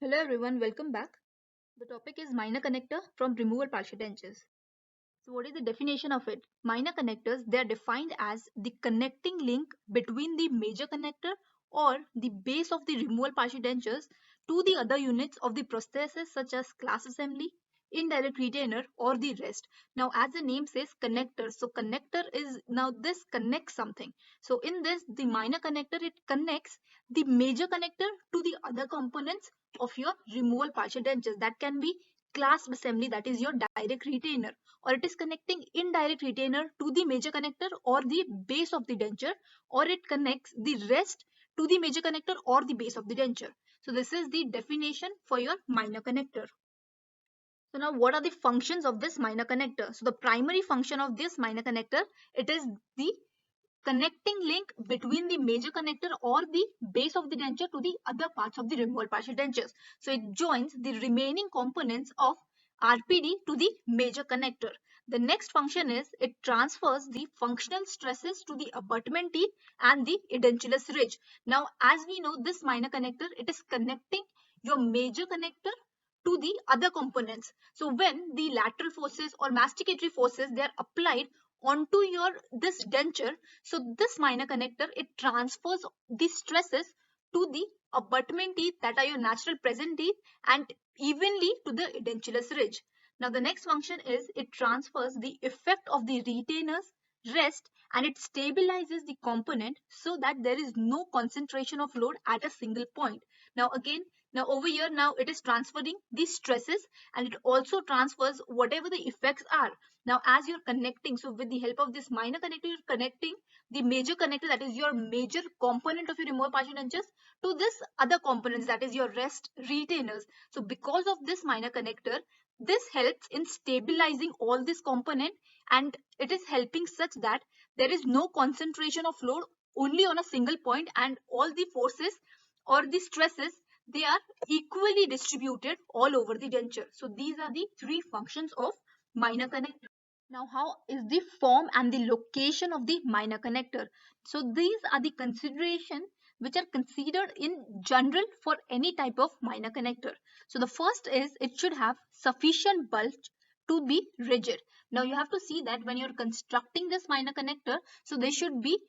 Hello everyone, welcome back. The topic is minor connector from removal partial dentures. So what is the definition of it? Minor connectors, they are defined as the connecting link between the major connector or the base of the removal partial dentures to the other units of the prosthesis such as CLASP assembly, indirect retainer or the rest. Now as the name says connector, so connector is now this connects something. So in this the minor connector, it connects the major connector to the other components of your removal partial dentures. That can be CLASP assembly, that is your direct retainer, or it is connecting indirect retainer to the major connector or the base of the denture, or it connects the rest to the major connector or the base of the denture. So this is the definition for your minor connector. So now what are the functions of this minor connector? So the primary function of this minor connector, it is the connecting link between the major connector or the base of the denture to the other parts of the removal partial dentures. So it joins the remaining components of RPD to the major connector. The next function is it transfers the functional stresses to the abutment teeth and the edentulous ridge. Now as we know, this minor connector, it is connecting your major connector to the other components. So when the lateral forces or masticatory forces, they are applied onto your this denture, so this minor connector, it transfers the stresses to the abutment teeth, that are your natural present teeth, and evenly to the edentulous ridge. Now the next function is it transfers the effect of the retainer's rest and it stabilizes the component so that there is no concentration of load at a single point. Now again, now over here, now it is transferring the stresses and it also transfers whatever the effects are. Now as you're connecting, so with the help of this minor connector, you're connecting the major connector, that is your major component of your removal partial dentures, to this other components, that is your rest retainers. So because of this minor connector, this helps in stabilizing all this component, and it is helping such that there is no concentration of load only on a single point, and all the forces or the stresses, they are equally distributed all over the denture. So these are the three functions of minor connector. Now, how is the form and the location of the minor connector? So these are the consideration which are considered in general for any type of minor connector. So the first is it should have sufficient bulk to be rigid. Now you have to see that when you're constructing this minor connector, so they should be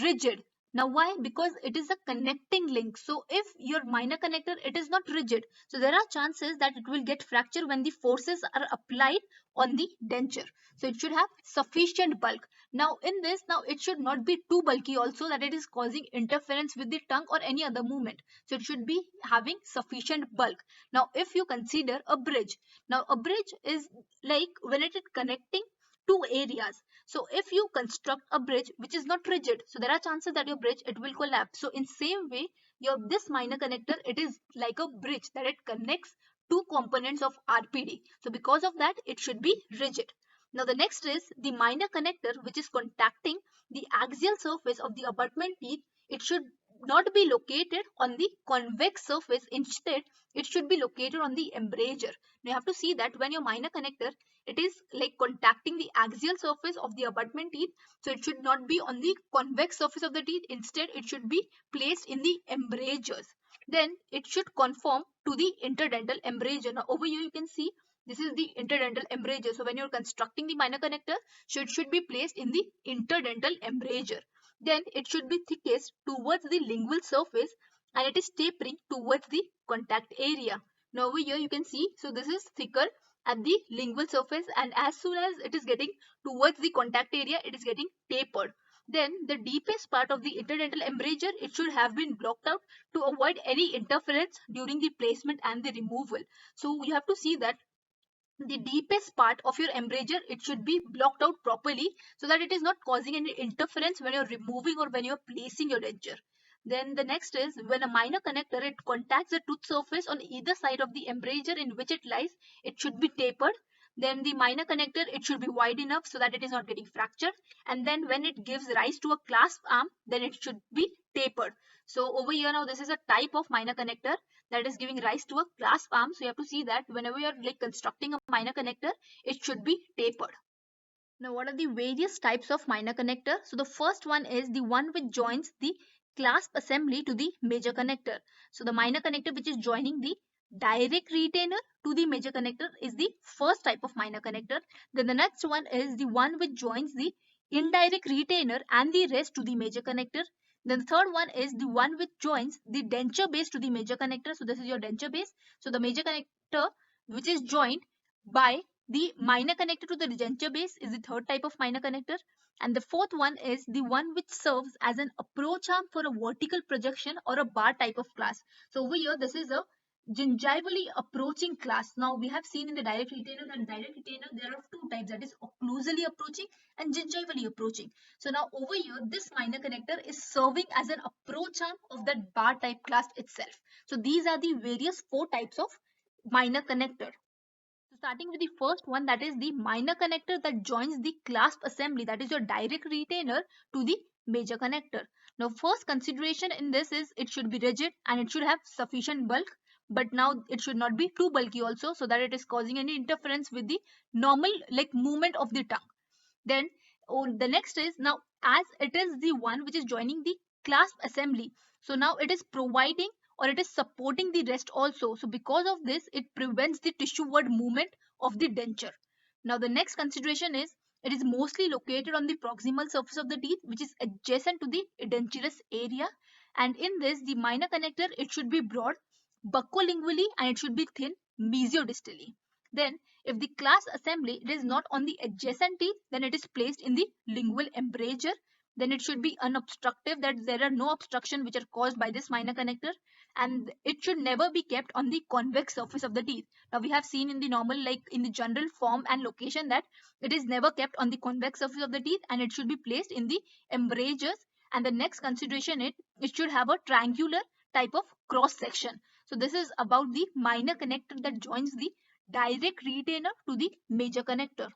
rigid. Now why? Because it is a connecting link. So if your minor connector, it is not rigid, so there are chances that it will get fractured when the forces are applied on the denture. So it should have sufficient bulk. Now in this, now it should not be too bulky also that it is causing interference with the tongue or any other movement. So it should be having sufficient bulk. Now if you consider a bridge, now a bridge is like when it is connecting two areas. So if you construct a bridge which is not rigid, so there are chances that your bridge, it will collapse. So in same way, your this minor connector, it is like a bridge that it connects two components of RPD. So because of that, it should be rigid. Now the next is the minor connector which is contacting the axial surface of the abutment teeth. It should not be located on the convex surface. Instead, it should be located on the embrasure. Now you have to see that when your minor connector, it is like contacting the axial surface of the abutment teeth, so it should not be on the convex surface of the teeth. Instead, it should be placed in the embrasures. Then it should conform to the interdental embrasure. Now over here you can see this is the interdental embrasure. So when you're constructing the minor connector, so it should be placed in the interdental embrasure. Then it should be thickest towards the lingual surface and it is tapering towards the contact area. Now over here you can see, so this is thicker at the lingual surface, and as soon as it is getting towards the contact area, it is getting tapered. Then the deepest part of the interdental embrasure, it should have been blocked out to avoid any interference during the placement and the removal. So you have to see that the deepest part of your embrasure, it should be blocked out properly so that it is not causing any interference when you're removing or when you're placing your denture. Then the next is when a minor connector, it contacts the tooth surface on either side of the embrasure in which it lies, it should be tapered. Then the minor connector, it should be wide enough so that it is not getting fractured. And then when it gives rise to a clasp arm, then it should be tapered. So over here now, this is a type of minor connector that is giving rise to a clasp arm. So you have to see that whenever you're like constructing a minor connector, it should be tapered. Now, what are the various types of minor connector? So the first one is the one which joins the clasp assembly to the major connector. So the minor connector which is joining the direct retainer to the major connector is the first type of minor connector. Then the next one is the one which joins the indirect retainer and the rest to the major connector. Then the third one is the one which joins the denture base to the major connector. So this is your denture base. So the major connector which is joined by the minor connector to the denture base is the third type of minor connector. And the fourth one is the one which serves as an approach arm for a vertical projection or a bar type of clasp. So over here, this is a gingivally approaching clasp. Now we have seen in the direct retainer that direct retainer there are two types, that is occlusally approaching and gingivally approaching. So now over here, this minor connector is serving as an approach arm of that bar type clasp itself. So these are the various four types of minor connector. So starting with the first one, that is the minor connector that joins the clasp assembly, that is your direct retainer to the major connector. Now first consideration in this is it should be rigid and it should have sufficient bulk, but now it should not be too bulky also so that it is causing any interference with the normal like movement of the tongue. Then the next is, now as it is the one which is joining the clasp assembly, so now it is providing or it is supporting the rest also. So because of this, it prevents the tissue-ward movement of the denture. Now the next consideration is it is mostly located on the proximal surface of the teeth, which is adjacent to the edentulous area. And in this, the minor connector, it should be broad buccolingually and it should be thin mesiodistally. Then if the class assembly it is not on the adjacent teeth, then it is placed in the lingual embrasure. Then it should be unobstructive, that there are no obstruction which are caused by this minor connector, and it should never be kept on the convex surface of the teeth. Now we have seen in the normal, like in the general form and location, that it is never kept on the convex surface of the teeth and it should be placed in the embrasures. And the next consideration, it should have a triangular type of cross section. So this is about the minor connector that joins the direct retainer to the major connector.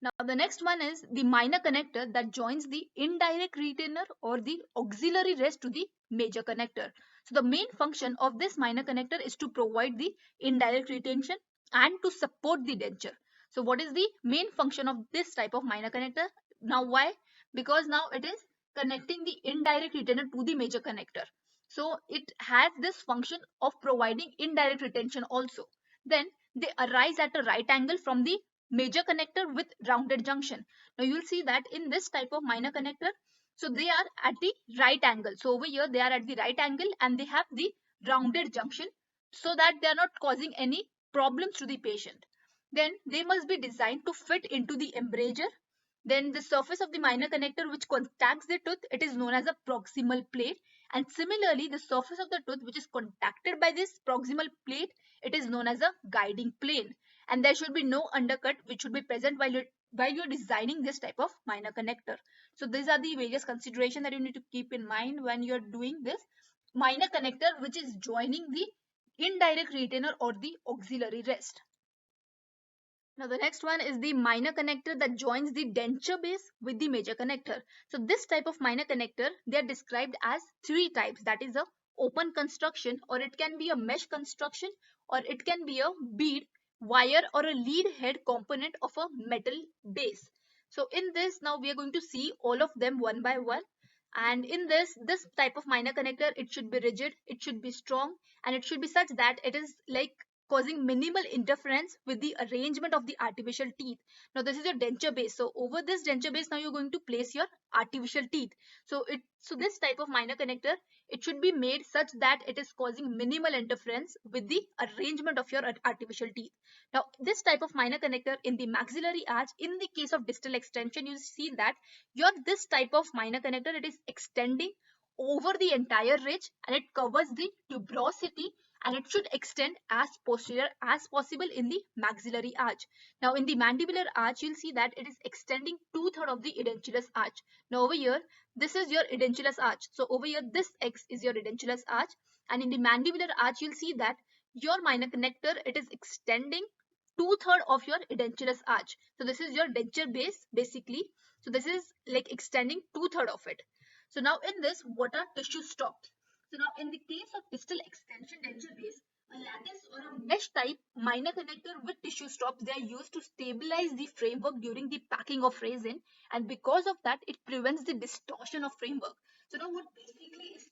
Now the next one is the minor connector that joins the indirect retainer or the auxiliary rest to the major connector. So the main function of this minor connector is to provide the indirect retention and to support the denture. So what is the main function of this type of minor connector? Now why? Because now it is connecting the indirect retainer to the major connector. So it has this function of providing indirect retention also. Then they arise at a right angle from the major connector with rounded junction. Now you will see that in this type of minor connector, so they are at the right angle. So over here they are at the right angle and they have the rounded junction so that they are not causing any problems to the patient. Then they must be designed to fit into the embrasure. Then the surface of the minor connector which contacts the tooth, it is known as a proximal plate. And similarly, the surface of the tooth which is contacted by this proximal plate, it is known as a guiding plane. And there should be no undercut which should be present while you're designing this type of minor connector. So these are the various considerations that you need to keep in mind when you're doing this minor connector which is joining the indirect retainer or the auxiliary rest. Now the next one is the minor connector that joins the denture base with the major connector. So this type of minor connector, they are described as three types, that is a open construction, or it can be a mesh construction, or it can be a bead, wire, or a lead head component of a metal base. So in this, now we are going to see all of them one by one. And in this type of minor connector, it should be rigid, it should be strong, and it should be such that it is like causing minimal interference with the arrangement of the artificial teeth. Now this is your denture base. So over this denture base, now you're going to place your artificial teeth. So this type of minor connector, it should be made such that it is causing minimal interference with the arrangement of your artificial teeth. Now this type of minor connector in the maxillary arch, in the case of distal extension, you see that this type of minor connector, it is extending over the entire ridge and it covers the tuberosity, and it should extend as posterior as possible in the maxillary arch. Now in the mandibular arch, you'll see that it is extending 2/3 of the edentulous arch. Now over here, this is your edentulous arch. So over here, this X is your edentulous arch, and in the mandibular arch, you'll see that your minor connector, it is extending 2/3 of your edentulous arch. So this is your denture base basically. So this is like extending 2/3 of it. So now in this, what are tissue stops? So now in the case of distal extension denture base, a lattice or a mesh type minor connector with tissue stops, they are used to stabilize the framework during the packing of resin, and because of that, it prevents the distortion of framework. So now what basically is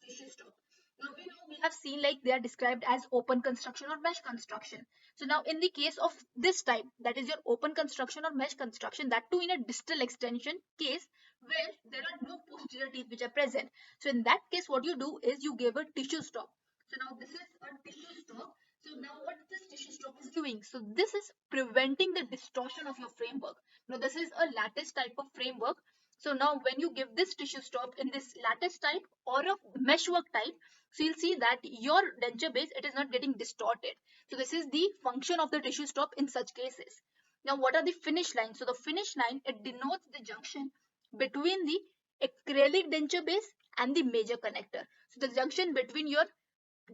have seen like they are described as open construction or mesh construction. So now in the case of this type, that is your open construction or mesh construction, that too in a distal extension case where there are no posterior teeth which are present. So in that case, what you do is you give a tissue stop. So now this is a tissue stop. So now what this tissue stop is doing? So this is preventing the distortion of your framework. Now this is a lattice type of framework. So now when you give this tissue stop in this lattice type or a meshwork type, so you'll see that your denture base, it is not getting distorted. So this is the function of the tissue stop in such cases. Now what are the finish lines? So the finish line, it denotes the junction between the acrylic denture base and the major connector. So the junction between your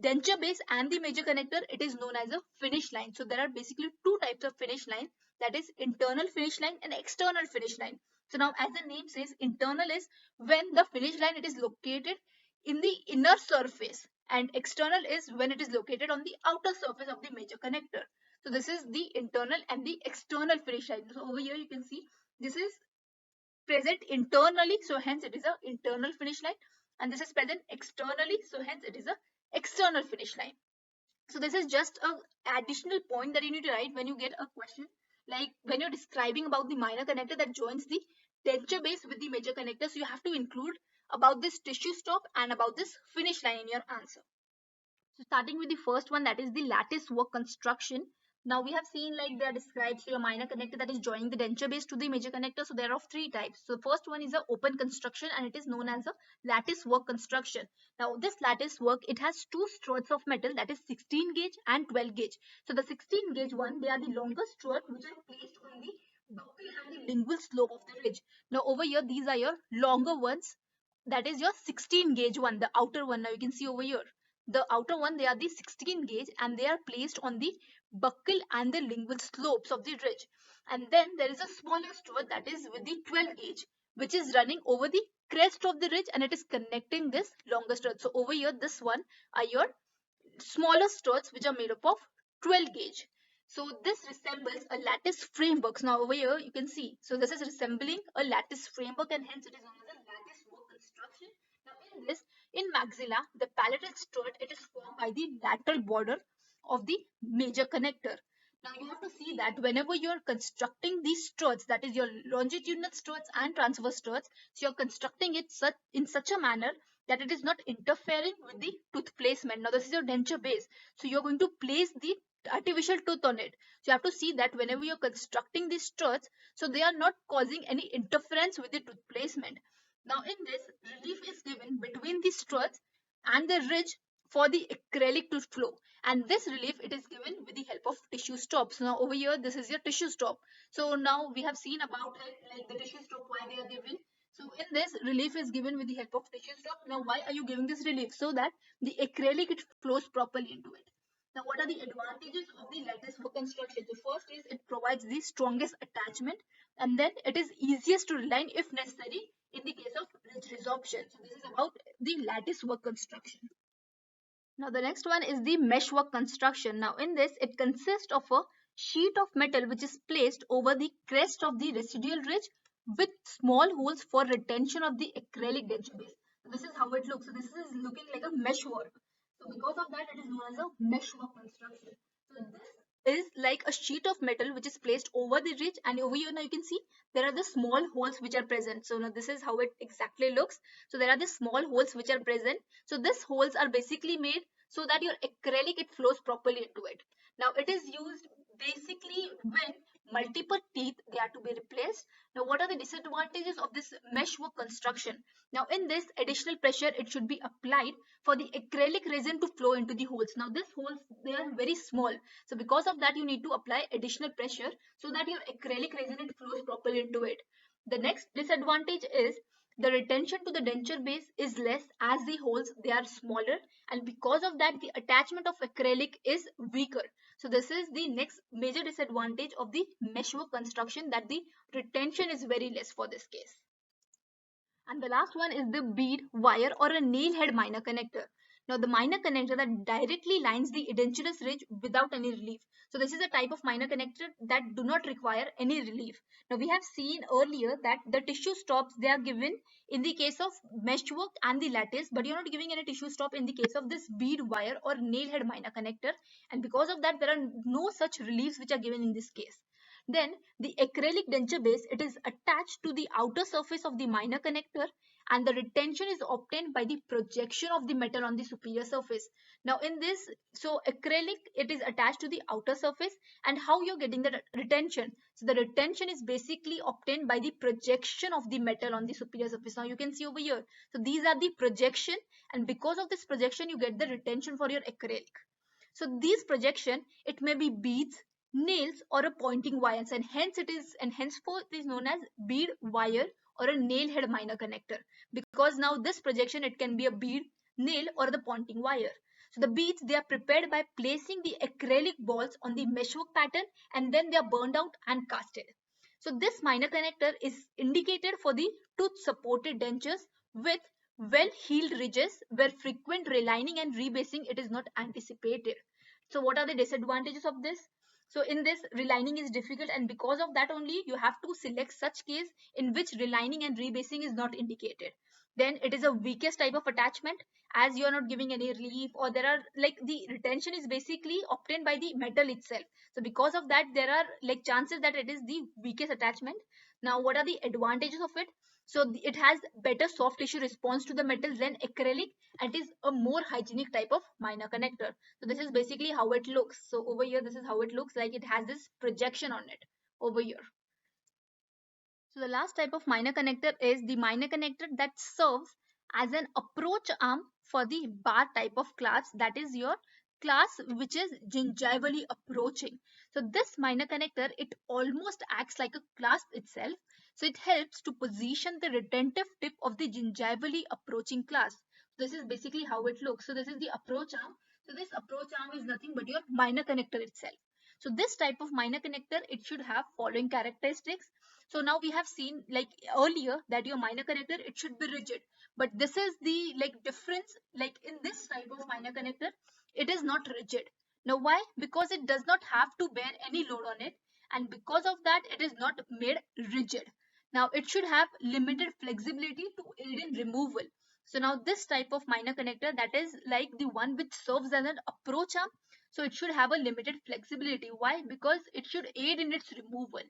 denture base and the major connector, it is known as a finish line. So there are basically two types of finish line, that is internal finish line and external finish line. So now as the name says, internal is when the finish line it is located in the inner surface, and external is when it is located on the outer surface of the major connector. So this is the internal and the external finish line. So over here you can see this is present internally, so hence it is a internal finish line, and this is present externally, so hence it is a external finish line. So this is just a additional point that you need to write when you get a question, like when you're describing about the minor connector that joins the denture base with the major connector. So you have to include about this tissue stop and about this finish line in your answer. So starting with the first one, that is the lattice work construction. Now we have seen like they are described, so your minor connector that is joining the denture base to the major connector. So there are of three types. So first one is a open construction, and it is known as a lattice work construction. Now this lattice work, it has two struts of metal, that is 16 gauge and 12 gauge. So the 16 gauge one, they are the longest strut which are placed on the buccal and the lingual slope of the ridge. Now over here these are your longer ones, that is your 16 gauge one, the outer one. Now you can see over here the outer one, they are the 16 gauge and they are placed on the buccal and the lingual slopes of the ridge. And then there is a smaller strut that is with the 12 gauge, which is running over the crest of the ridge and it is connecting this longer strut. So over here this one are your smaller struts which are made up of 12 gauge. So this resembles a lattice framework. Now over here you can see, so this is resembling a lattice framework and hence it is known as a lattice work construction. Now in this, in maxilla, the palatal strut, it is formed by the lateral border of the major connector. Now you have to see that whenever you are constructing these struts, that is your longitudinal struts and transverse struts, so you are constructing it in such a manner that it is not interfering with the tooth placement. Now this is your denture base, so you are going to place the artificial tooth on it. So you have to see that whenever you are constructing these struts, so they are not causing any interference with the tooth placement. Now in this, relief is given between the struts and the ridge for the acrylic to flow, and this relief it is given with the help of tissue stops. Now over here this is your tissue stop. So now we have seen about it, like the tissue stop, why they are given. So in this, relief is given with the help of tissue stop. Now why are you giving this relief? So that the acrylic it flows properly into it. Now what are the advantages of the lattice work construction? The first is it provides the strongest attachment, and then it is easiest to reline if necessary in the case of ridge resorption. So this is about the lattice work construction. Now the next one is the meshwork construction. Now in this, it consists of a sheet of metal which is placed over the crest of the residual ridge with small holes for retention of the acrylic denture base. So this is how it looks. So this is looking like a meshwork. So because of that, it is known as a meshwork construction. So this is like a sheet of metal which is placed over the ridge, and over here now you can see there are the small holes which are present. So now this is how it exactly looks. So there are the small holes which are present. So these holes are basically made so that your acrylic it flows properly into it. Now it is used basically when multiple teeth they are to be replaced. Now what are the disadvantages of this meshwork construction? Now in this, additional pressure it should be applied for the acrylic resin to flow into the holes. Now these holes they are very small, so because of that you need to apply additional pressure so that your acrylic resin it flows properly into it. The next disadvantage is the retention to the denture base is less as the holes they are smaller, and because of that the attachment of acrylic is weaker. So this is the next major disadvantage of the meshwork construction, that the retention is very less for this case. And the last one is the bead, wire or a nail head minor connector. Now the minor connector that directly lines the edentulous ridge without any relief. So this is a type of minor connector that do not require any relief. Now we have seen earlier that the tissue stops, they are given in the case of meshwork and the lattice, but you're not giving any tissue stop in the case of this bead wire or nail head minor connector, and because of that there are no such reliefs which are given in this case. Then the acrylic denture base, it is attached to the outer surface of the minor connector, and the retention is obtained by the projection of the metal on the superior surface. Now in this, so acrylic, it is attached to the outer surface, and how you're getting the retention? So the retention is basically obtained by the projection of the metal on the superior surface. Now you can see over here, so these are the projection, and because of this projection you get the retention for your acrylic. So these projection, it may be beads, nails, or a pointing wires, and hence it is, and henceforth it is known as bead wire or a nail head minor connector, because now this projection, it can be a bead, nail, or the pointing wire. So the beads, they are prepared by placing the acrylic balls on the meshwork pattern, and then they are burned out and casted. So this minor connector is indicated for the tooth supported dentures with well healed ridges where frequent relining and rebasing it is not anticipated. So what are the disadvantages of this? So in this, relining is difficult, and because of that only you have to select such case in which relining and rebasing is not indicated. Then it is a weakest type of attachment, as you are not giving any relief, or there are like the retention is basically obtained by the metal itself. So because of that there are like chances that it is the weakest attachment. Now what are the advantages of it? So it has better soft tissue response to the metal than acrylic, and is a more hygienic type of minor connector. So this is basically how it looks. So over here, this is how it looks like. It has this projection on it over here. So the last type of minor connector is the minor connector that serves as an approach arm for the bar type of clasp, that is your clasp which is gingivally approaching. So this minor connector, it almost acts like a clasp itself. So it helps to position the retentive tip of the gingivally approaching clasp. This is basically how it looks. So this is the approach arm. So this approach arm is nothing but your minor connector itself. So this type of minor connector, it should have following characteristics. So now we have seen like earlier that your minor connector, it should be rigid, but this is the like difference, like in this type of minor connector it is not rigid. Now why? Because it does not have to bear any load on it, and because of that it is not made rigid. Now it should have limited flexibility to aid in removal. So now this type of minor connector, that is like the one which serves as an approach arm, so it should have a limited flexibility. Why? Because it should aid in its removal.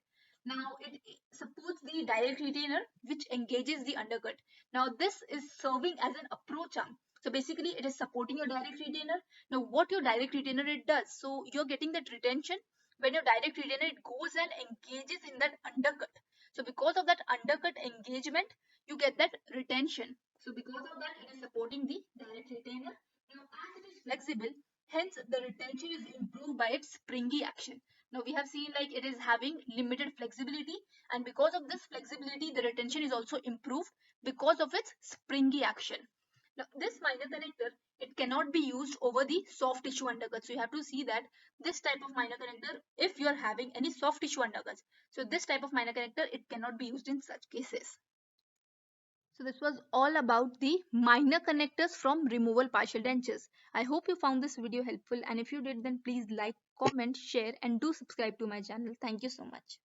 Now it supports the direct retainer which engages the undercut. Now this is serving as an approach arm. So basically it is supporting your direct retainer. Now what your direct retainer it does, so you're getting that retention when your direct retainer it goes and engages in that undercut. So because of that undercut engagement, you get that retention. So because of that, it is supporting the direct retainer. Now as it is flexible, hence the retention is improved by its springy action. Now we have seen like it is having limited flexibility, and because of this flexibility the retention is also improved because of its springy action. Now this minor connector, it cannot be used over the soft tissue undercut. So you have to see that this type of minor connector, if you are having any soft tissue undercuts, so this type of minor connector, it cannot be used in such cases. So this was all about the minor connectors from removal partial dentures. I hope you found this video helpful, and if you did then please like, comment, share and do subscribe to my channel. Thank you so much.